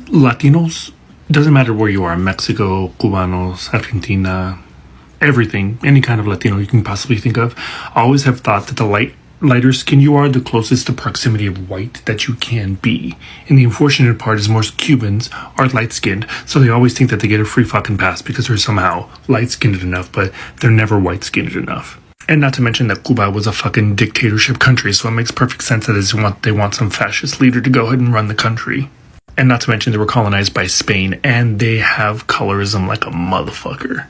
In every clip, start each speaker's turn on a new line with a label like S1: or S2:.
S1: Latinos, doesn't matter where you are, Mexico, Cubanos, Argentina, everything, any kind of Latino you can possibly think of, always have thought that the lighter skin you are, the closest to proximity of white that you can be. And the unfortunate part is most Cubans are light-skinned, so they always think that they get a free fucking pass because they're somehow light-skinned enough, but they're never white-skinned enough. And not to mention that Cuba was a fucking dictatorship country, so it makes perfect sense that they want some fascist leader to go ahead and run the country. And not to mention they were colonized by Spain, and they have colorism like a motherfucker.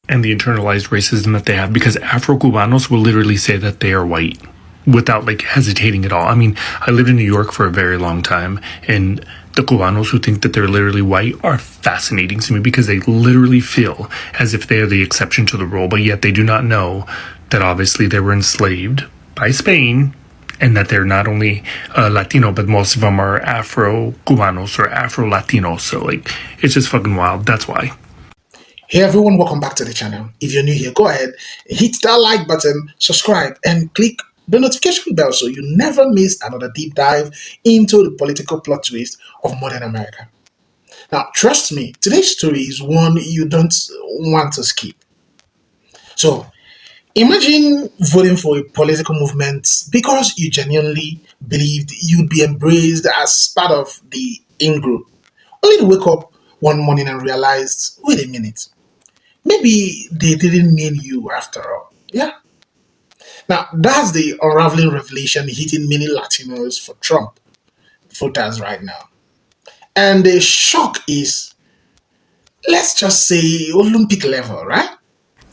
S1: And the internalized racism that they have, because Afro-Cubanos will literally say that they are white without hesitating at all. I mean, I lived in New York for a very long time, and the Cubanos who think that they're literally white are fascinating to me because they literally feel as if they are the exception to the rule, but yet they do not know that obviously they were enslaved by Spain, and that they're not only Latino, but most of them are Afro-Cubanos or Afro-Latinos. So, it's just fucking wild. That's why.
S2: Hey everyone, welcome back to the channel. If you're new here, go ahead, hit that like button, subscribe, and click the notification bell so you never miss another deep dive into the political plot twist of modern America. Now, trust me, today's story is one you don't want to skip. So, imagine voting for a political movement because you genuinely believed you'd be embraced as part of the in-group, only to wake up one morning and realize, wait a minute, maybe they didn't mean you after all. Yeah. Now, that's the unraveling revelation hitting many Latinos for Trump voters right now. And the shock is, let's just say, Olympic level, right?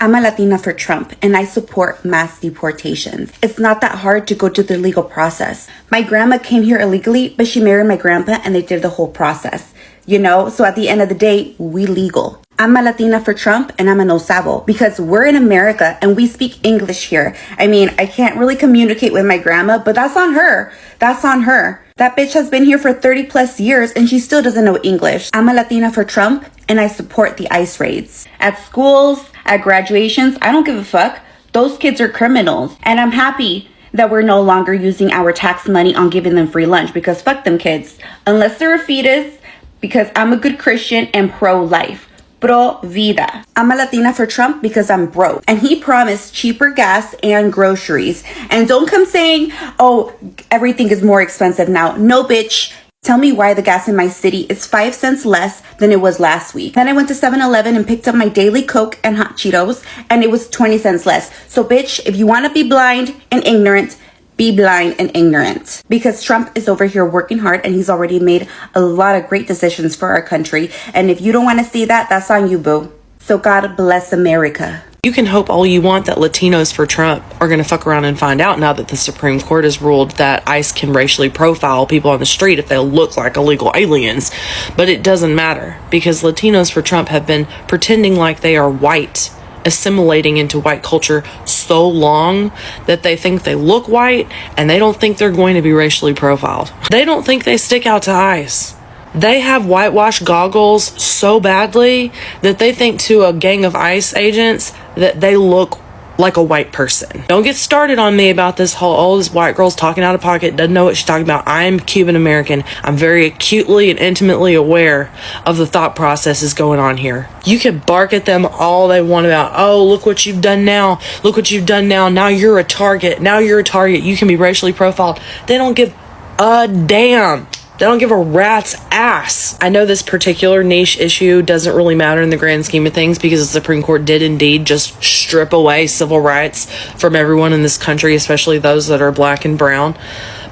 S3: I'm a Latina for Trump, and I support mass deportations. It's not that hard to go through the legal process. My grandma came here illegally, but she married my grandpa, and they did the whole process. So at the end of the day, we legal. I'm a Latina for Trump, and I'm a no sabo because we're in America and we speak English here. I mean, I can't really communicate with my grandma, but that's on her. That's on her. That bitch has been here for 30 plus years and she still doesn't know English. I'm a Latina for Trump, and I support the ICE raids. At schools, at graduations, I don't give a fuck. Those kids are criminals. And I'm happy that we're no longer using our tax money on giving them free lunch because fuck them kids. Unless they're a fetus, because I'm a good Christian and pro-life. Pro vida. I'm a Latina for Trump because I'm broke. And he promised cheaper gas and groceries. And don't come saying, oh, everything is more expensive now. No, bitch. Tell me why the gas in my city is 5 cents less than it was last week. Then I went to 7-Eleven and picked up my daily Coke and hot Cheetos, and it was 20 cents less. So, bitch, if you want to be blind and ignorant, be blind and ignorant. Because Trump is over here working hard, and he's already made a lot of great decisions for our country. And if you don't want to see that, that's on you, boo. So God bless America.
S4: You can hope all you want that Latinos for Trump are going to fuck around and find out now that the Supreme Court has ruled that ICE can racially profile people on the street if they look like illegal aliens. But it doesn't matter because Latinos for Trump have been pretending like they are white, assimilating into white culture so long that they think they look white and they don't think they're going to be racially profiled. They don't think they stick out to ICE. They have whitewash goggles so badly that they think to a gang of ICE agents that they look like a white person. Don't get started on me about this whole, oh, this white girl's talking out of pocket, doesn't know what she's talking about. I'm Cuban American. I'm very acutely and intimately aware of the thought processes going on here. You can bark at them all they want about, oh, look what you've done now. Look what you've done now. Now you're a target. Now you're a target. You can be racially profiled. They don't give a damn. They don't give a rat's ass. I know this particular niche issue doesn't really matter in the grand scheme of things because the Supreme Court did indeed just strip away civil rights from everyone in this country, especially those that are black and brown.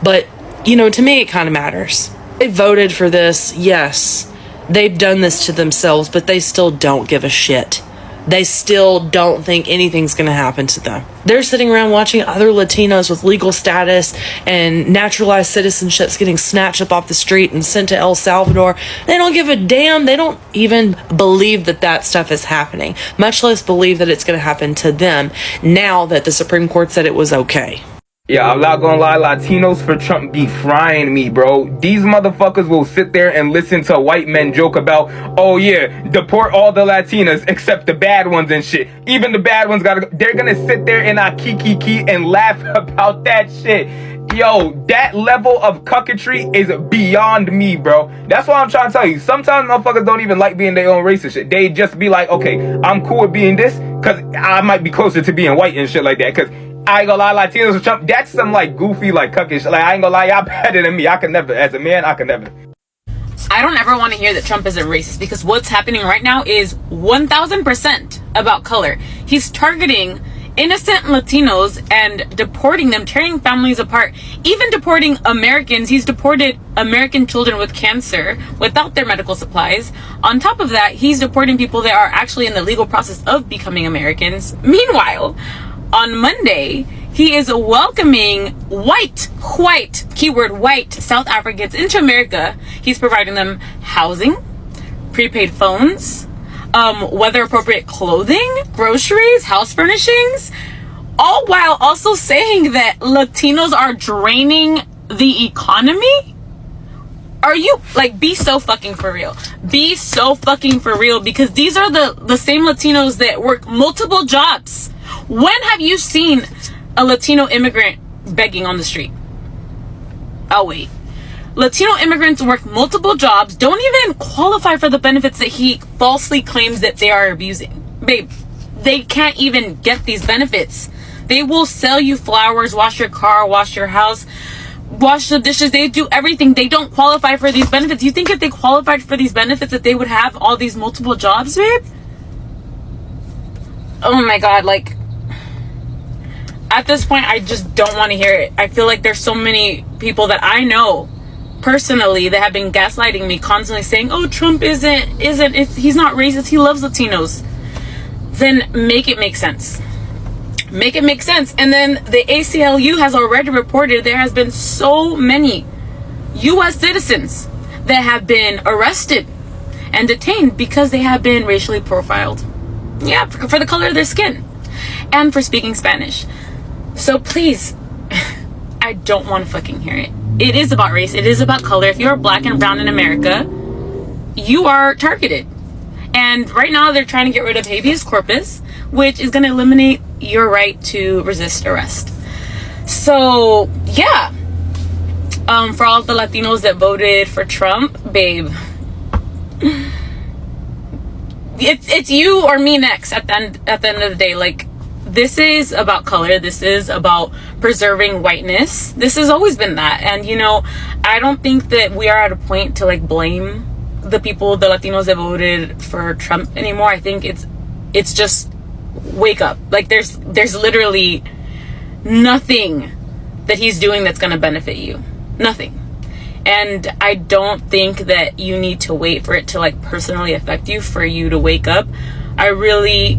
S4: But, to me, it kind of matters. They voted for this, yes. They've done this to themselves, but they still don't give a shit. They still don't think anything's going to happen to them. They're sitting around watching other Latinos with legal status and naturalized citizenships getting snatched up off the street and sent to El Salvador. They don't give a damn. They don't even believe that stuff is happening, much less believe that it's going to happen to them now that the Supreme Court said it was okay.
S5: Yeah, I'm not gonna lie, Latinos for Trump be frying me, bro. These motherfuckers will sit there and listen to white men joke about, oh yeah, deport all the Latinas except the bad ones and shit. Even the bad ones they're gonna sit there and kiki and laugh about that shit. Yo, that level of cucketry is beyond me, bro. That's what I'm trying to tell you. Sometimes motherfuckers don't even like being their own race and shit. They just be like, okay, I'm cool with being this, cause I might be closer to being white and shit like that, cause I ain't gonna lie, Latinos for Trump, that's some like goofy, like cuckish. Like, I ain't gonna lie, y'all better than me. I can never, as a man, I can never.
S6: I don't ever want to hear that Trump is a racist, because what's happening right now is 1000% about color. He's targeting innocent Latinos and deporting them, tearing families apart, even deporting Americans. He's deported American children with cancer without their medical supplies. On top of that, he's deporting people that are actually in the legal process of becoming Americans. Meanwhile, on Monday, he is welcoming white, keyword white, South Africans into America. He's providing them housing, prepaid phones, weather appropriate clothing, groceries, house furnishings, all while also saying that Latinos are draining the economy. Are you, like, be so fucking for real. Be so fucking for real, because these are the same Latinos that work multiple jobs. When have you seen a Latino immigrant begging on the street? Oh, wait. Latino immigrants work multiple jobs, don't even qualify for the benefits that he falsely claims that they are abusing. Babe, they can't even get these benefits. They will sell you flowers, wash your car, wash your house, wash the dishes. They do everything. They don't qualify for these benefits. You think if they qualified for these benefits that they would have all these multiple jobs, babe? Oh my God, like, at this point, I just don't want to hear it. I feel like there's so many people that I know personally that have been gaslighting me, constantly saying, oh, Trump he's not racist, he loves Latinos. Then make it make sense. Make it make sense. And then the ACLU has already reported there has been so many U.S. citizens that have been arrested and detained because they have been racially profiled. Yeah, for the color of their skin and for speaking Spanish. So please, I don't want to fucking hear it. It is about race. It is about color. If you're black and brown in America, you are targeted. And right now they're trying to get rid of habeas corpus, which is going to eliminate your right to resist arrest. So yeah, for all the Latinos that voted for Trump, babe, it's you or me next at the end of the day. Like, this is about color. This is about preserving whiteness. This has always been that. And, you know, I don't think that we are at a point to, like, blame the people, the Latinos that voted for Trump anymore. I think it's just wake up. Like, there's literally nothing that he's doing that's going to benefit you. Nothing. And I don't think that you need to wait for it to, like, personally affect you for you to wake up. I really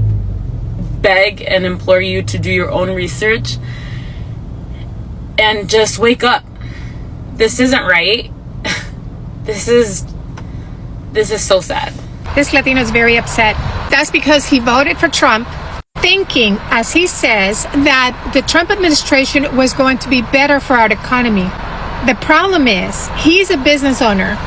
S6: beg and implore you to do your own research and just wake up. This isn't right. This is so sad.
S7: This Latino is very upset. That's because he voted for Trump thinking, as he says, that the Trump administration was going to be better for our economy. The problem is, he's a business owner.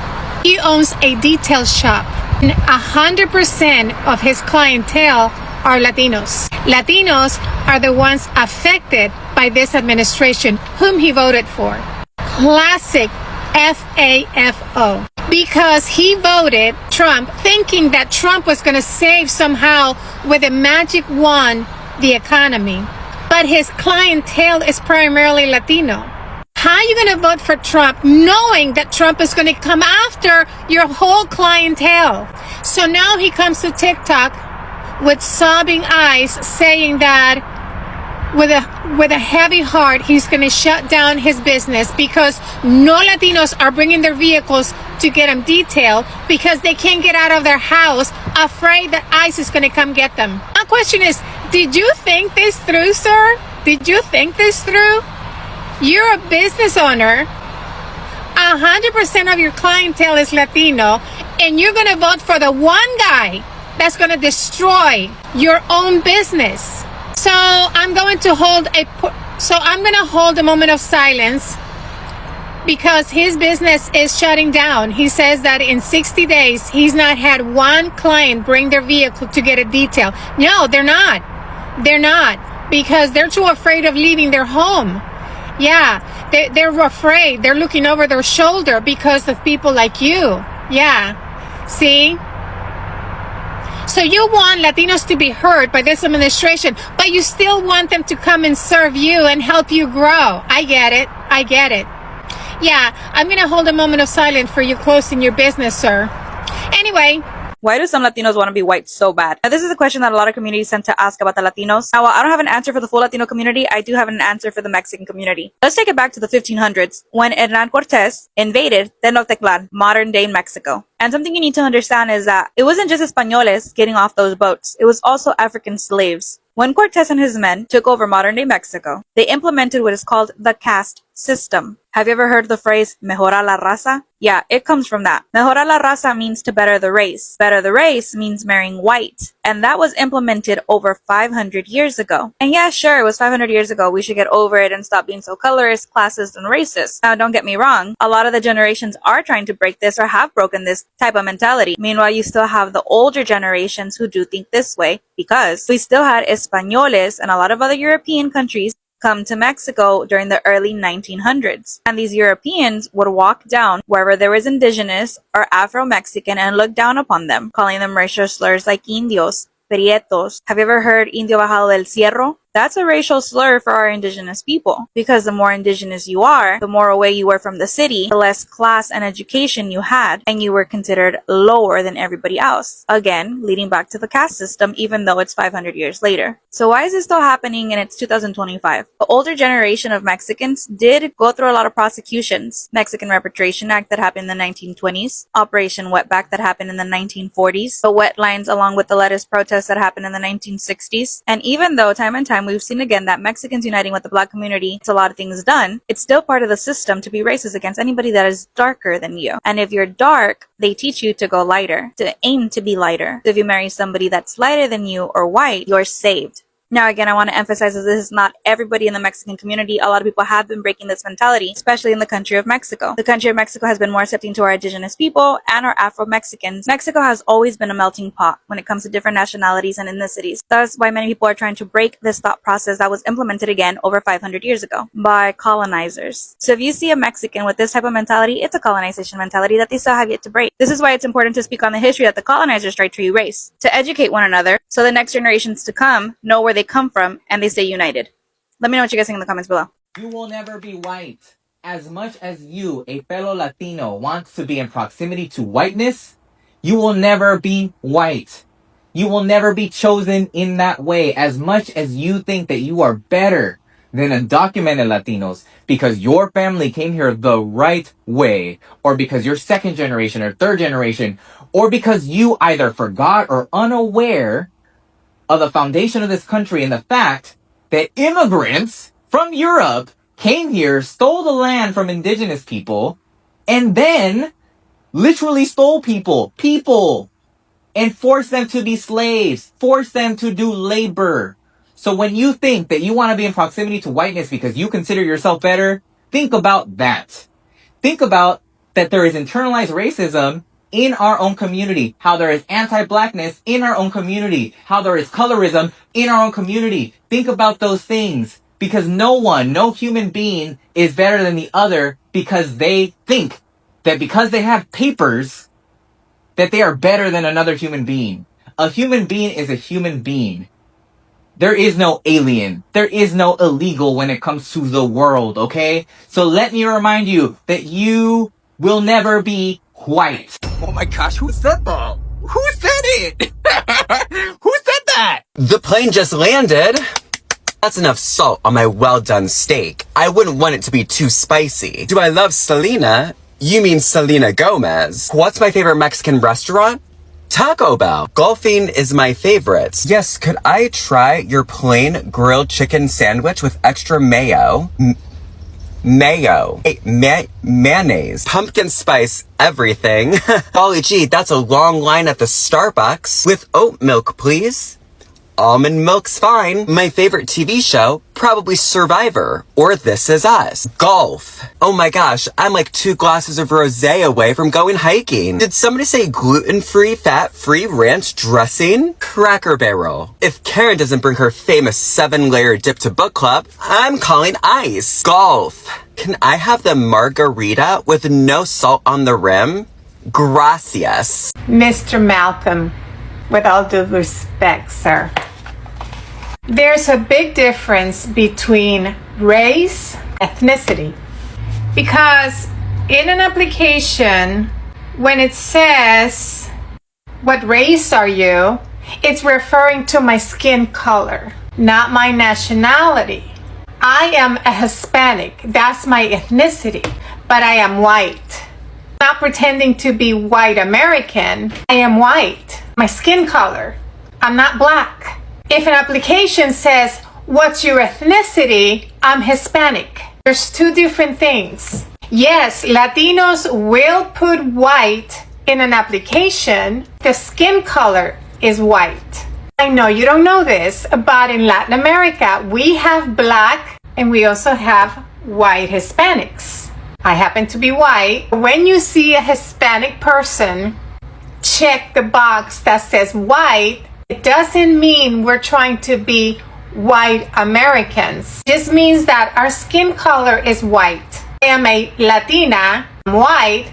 S7: He owns a detail shop. And 100% of his clientele are Latinos. Latinos are the ones affected by this administration, whom he voted for. Classic FAFO. Because he voted Trump thinking that Trump was going to save somehow with a magic wand the economy. But his clientele is primarily Latino. How are you going to vote for Trump knowing that Trump is going to come after your whole clientele? So now he comes to TikTok with sobbing eyes saying that with a heavy heart he's going to shut down his business because no Latinos are bringing their vehicles to get them detailed because they can't get out of their house afraid that ICE is going to come get them. My question is, did you think this through, sir? Did you think this through? You're a business owner. 100% of your clientele is Latino, and you're going to vote for the one guy that's going to destroy your own business. So I'm going to hold a So I'm going to hold a moment of silence because his business is shutting down. He says that in 60 days, he's not had one client bring their vehicle to get a detail. No, they're not. They're not, because they're too afraid of leaving their home. Yeah, they're afraid. They're looking over their shoulder because of people like you. Yeah, see? So you want Latinos to be heard by this administration, but you still want them to come and serve you and help you grow. I get it. I get it. Yeah, I'm going to hold a moment of silence for you closing your business, sir. Anyway.
S8: Why do some Latinos want to be white so bad? Now, this is a question that a lot of communities tend to ask about the Latinos. Now, while I don't have an answer for the full Latino community, I do have an answer for the Mexican community. Let's take it back to the 1500s, when Hernán Cortés invaded Tenochtitlan, modern-day Mexico. And something you need to understand is that it wasn't just Españoles getting off those boats. It was also African slaves. When Cortés and his men took over modern-day Mexico, they implemented what is called the caste system. Have you ever heard the phrase, mejora la raza? Yeah, it comes from that. Mejora la raza means to better the race. Better the race means marrying white. And that was implemented over 500 years ago. And yeah, sure, it was 500 years ago. We should get over it and stop being so colorist, classist, and racist. Now, don't get me wrong. A lot of the generations are trying to break this or have broken this type of mentality. Meanwhile, you still have the older generations who do think this way, because we still had Españoles and a lot of other European countries come to Mexico during the early 1900s. And these Europeans would walk down wherever there was indigenous or Afro-Mexican and look down upon them, calling them racial slurs like indios, prietos. Have you ever heard indio bajado del cerro? That's a racial slur for our indigenous people, because the more indigenous you are, the more away you were from the city, the less class and education you had, and you were considered lower than everybody else. Again, leading back to the caste system, even though it's 500 years later. So why is this still happening and it's 2025? The older generation of Mexicans did go through a lot of prosecutions. Mexican Repatriation Act that happened in the 1920s, Operation Wetback that happened in the 1940s, the wet lines along with the lettuce protests that happened in the 1960s, and even though time and time we've seen again that Mexicans uniting with the black community, it's a lot of things done, it's still part of the system to be racist against anybody that is darker than you. And if you're dark, they teach you to go lighter, to aim to be lighter. So if you marry somebody that's lighter than you or white, you're saved. Now, again, I want to emphasize that this is not everybody in the Mexican community. A lot of people have been breaking this mentality, especially in the country of Mexico. The country of Mexico has been more accepting to our indigenous people and our Afro-Mexicans. Mexico has always been a melting pot when it comes to different nationalities and ethnicities. That's why many people are trying to break this thought process that was implemented again over 500 years ago by colonizers. So if you see a Mexican with this type of mentality, it's a colonization mentality that they still have yet to break. This is why it's important to speak on the history that the colonizers tried to erase, to educate one another so the next generations to come know where they come from and they stay united. Let me know what you guys think in the comments below.
S9: You will never be white. As much as you, a fellow Latino, wants to be in proximity to whiteness, you will never be white. You will never be chosen in that way. As much as you think that you are better than undocumented Latinos because your family came here the right way, or because you're second generation or third generation, or because you either forgot or unaware of the foundation of this country and the fact that immigrants from Europe came here, stole the land from indigenous people, and then literally stole people, and forced them to be slaves, forced them to do labor. So when you think that you want to be in proximity to whiteness because you consider yourself better, think about that. Think about that there is internalized racism in our own community, how there is anti-blackness in our own community, how there is colorism in our own community. Think about those things, because no human being is better than the other because they think that because they have papers that they are better than another human being. A human being is a human being. There is no alien. There is no illegal when it comes to the world, okay? So let me remind you that you will never be white.
S10: Oh my gosh, who said that? Who said it? Who said that?
S11: The plane just landed. That's enough salt on my well-done steak. I wouldn't want it to be too spicy. Do I love Selena? You mean Selena Gomez. What's my favorite Mexican restaurant? Taco Bell. Golfing is my favorite. Yes, could I try your plain grilled chicken sandwich with extra mayo? Mayo. Hey, mayonnaise. Pumpkin spice everything. Golly gee, that's a long line at the Starbucks. With oat milk, please. Almond milk's fine. My favorite TV show, probably Survivor or This Is Us. Golf. Oh my gosh, I'm like 2 glasses of rosé away from going hiking. Did somebody say gluten-free, fat-free ranch dressing? Cracker Barrel. If Karen doesn't bring her famous 7-layer dip to book club, I'm calling ice. Golf. Can I have the margarita with no salt on the rim? Gracias.
S7: Mr. Malcolm, with all due respect, sir, there's a big difference between race, ethnicity. Because in an application, when it says, what race are you? It's referring to my skin color, not my nationality. I am a Hispanic, that's my ethnicity, but I am white. Not pretending to be white American, I am white. My skin color, I'm not black. If an application says, what's your ethnicity? I'm Hispanic. There's 2 different things. Yes, Latinos will put white in an application. The skin color is white. I know you don't know this, but in Latin America, we have black and we also have white Hispanics. I happen to be white. When you see a Hispanic person, check the box that says white. It doesn't mean we're trying to be white Americans. It just means that our skin color is white. I am a Latina, I'm white,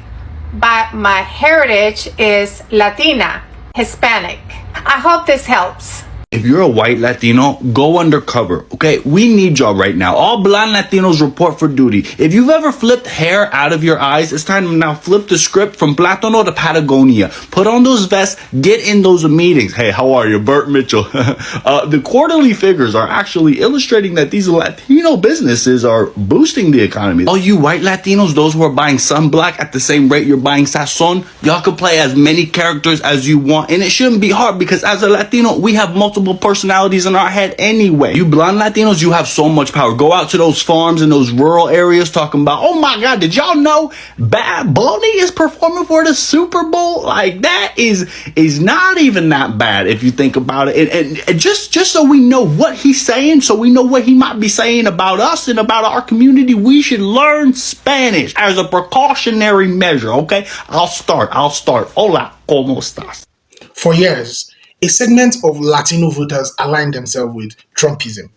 S7: but my heritage is Latina, Hispanic. I hope this helps.
S12: If you're a white Latino, go undercover, okay? We need y'all right now. All blonde Latinos report for duty. If you've ever flipped hair out of your eyes, it's time to now flip the script from Plátano to Patagonia. Put on those vests, get in those meetings. Hey, how are you? Burt Mitchell. The quarterly figures are actually illustrating that these Latino businesses are boosting the economy. All you white Latinos, those who are buying sunblock at the same rate you're buying Sazon, y'all can play as many characters as you want. And it shouldn't be hard because as a Latino, we have multiple personalities in our head anyway. You blonde Latinos, you have so much power. Go out to those farms in those rural areas talking about, oh my God, did y'all know Bad Bunny is performing for the Super Bowl? Like that is not even that bad if you think about it. And just so we know what he's saying, so we know what he might be saying about us and about our community, we should learn Spanish as a precautionary measure, okay? I'll start. Hola, ¿cómo estás?
S2: For years, a segment of Latino voters aligned themselves with Trumpism,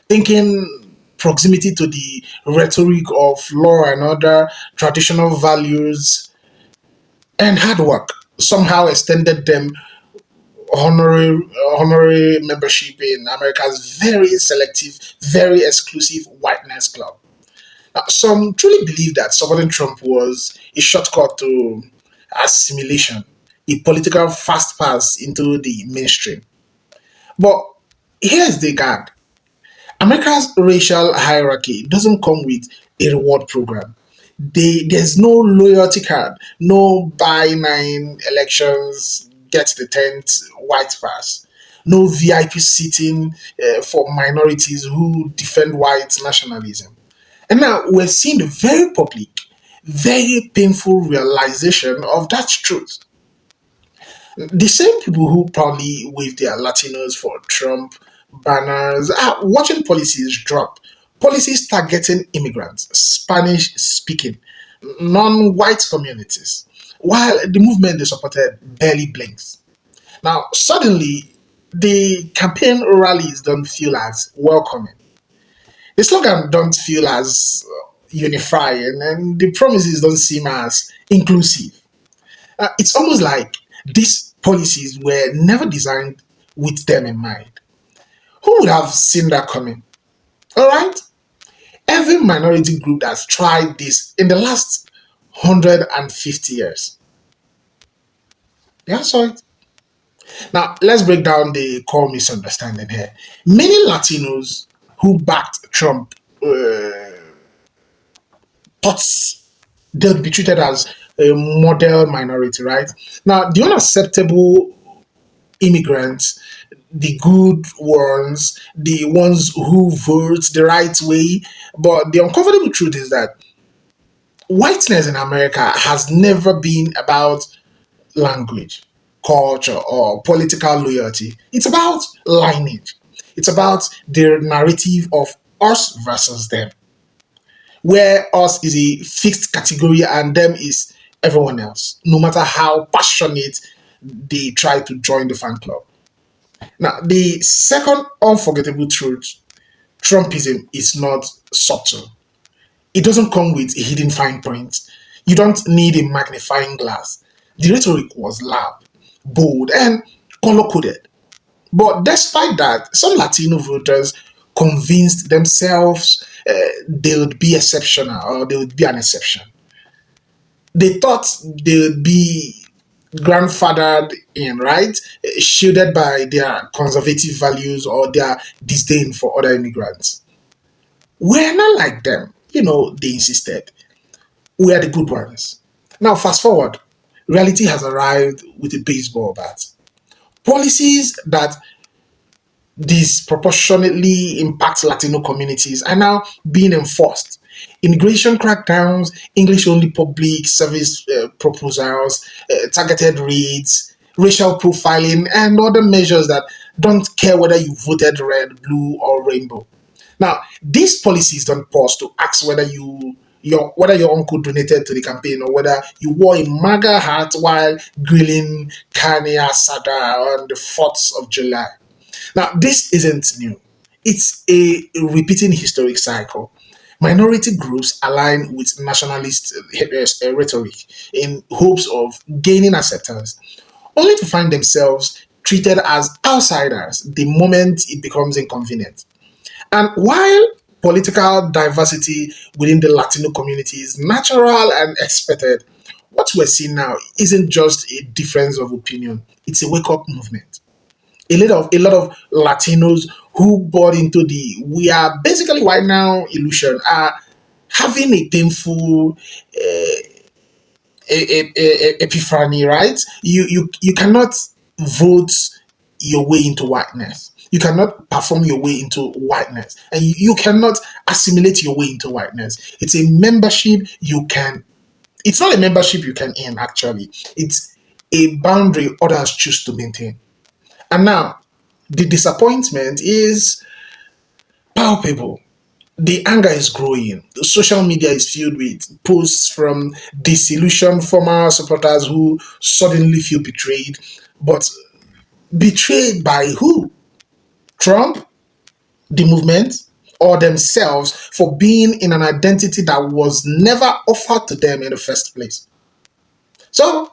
S2: thinking proximity to the rhetoric of law and order, traditional values, and hard work somehow extended them honorary membership in America's very selective, very exclusive whiteness club. Now, some truly believe that supporting Trump was a shortcut to assimilation, a political fast pass into the mainstream. But here's the gag. America's racial hierarchy doesn't come with a reward program. There's no loyalty card, no buy 9 elections, get the 10th white pass, no VIP seating for minorities who defend white nationalism. And now we're seeing the very public, very painful realization of that truth. The same people who proudly wave their Latinos for Trump banners are watching policies drop. Policies targeting immigrants, Spanish speaking, non white communities, while the movement they supported barely blinks. Now, suddenly, the campaign rallies don't feel as welcoming. The slogan don't feel as unifying, and the promises don't seem as inclusive. It's almost like these policies were never designed with them in mind. Who would have seen that coming? All right? Every minority group that's tried this in the last 150 years. Yeah, saw it. Now, let's break down the core misunderstanding here. Many Latinos who backed Trump thought they'll be treated as a model minority, right? Now, the unacceptable immigrants, the good ones, the ones who vote the right way. But the uncomfortable truth is that whiteness in America has never been about language, culture, or political loyalty. It's about lineage. It's about the narrative of us versus them, where us is a fixed category and them is everyone else, no matter how passionate they try to join the fan club. Now, the second unforgettable truth: Trumpism is not subtle. It doesn't come with a hidden fine print. You don't need a magnifying glass. The rhetoric was loud, bold, and color coded. But despite that, some Latino voters convinced themselves they would be exceptional, or they would be an exception. They thought they would be grandfathered in, right? Shielded by their conservative values or their disdain for other immigrants. We're not like them. They insisted. We are the good ones. Now, fast forward. Reality has arrived with a baseball bat. Policies that disproportionately impact Latino communities are now being enforced. Immigration crackdowns, English only public service proposals, targeted raids, racial profiling, and other measures that don't care whether you voted red, blue, or rainbow. Now, these policies don't pause to ask whether your uncle donated to the campaign or whether you wore a MAGA hat while grilling carne asada on the 4th of July. Now, this isn't new. It's a repeating historic cycle. Minority groups align with nationalist rhetoric in hopes of gaining acceptance, only to find themselves treated as outsiders the moment it becomes inconvenient. And while political diversity within the Latino community is natural and expected, what we're seeing now isn't just a difference of opinion, it's a wake up movement. A lot of Latinos who bought into the "we are basically white now" illusion are having a painful epiphany, right? You cannot vote your way into whiteness. You cannot perform your way into whiteness, and you cannot assimilate your way into whiteness. It's a membership you can. It's not a membership you can earn. Actually, it's a boundary others choose to maintain. And now, the disappointment is palpable. The anger is growing. The social media is filled with posts from disillusioned former supporters who suddenly feel betrayed. But betrayed by who? Trump, the movement, or themselves for being in an identity that was never offered to them in the first place. So,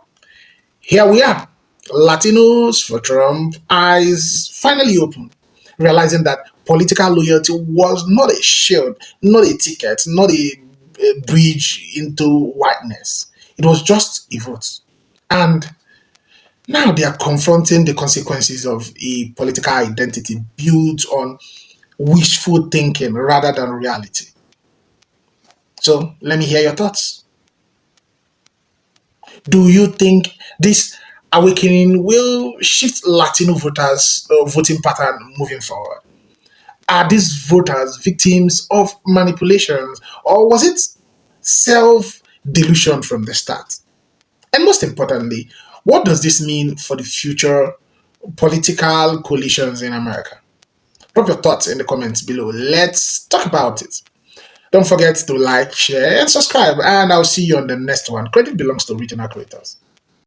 S2: here we are. Latinos for Trump, eyes finally open, realizing that political loyalty was not a shield, not a ticket, not a bridge into whiteness. It was just a vote. And now they are confronting the consequences of a political identity built on wishful thinking rather than reality. So let me hear your thoughts. Do you think this awakening will shift Latino voters' voting pattern moving forward? Are these voters victims of manipulations, or was it self delusion from the start? And most importantly, what does this mean for the future political coalitions in America? Drop your thoughts in the comments below. Let's talk about it. Don't forget to like, share, and subscribe, and I'll see you on the next one. Credit belongs to original creators.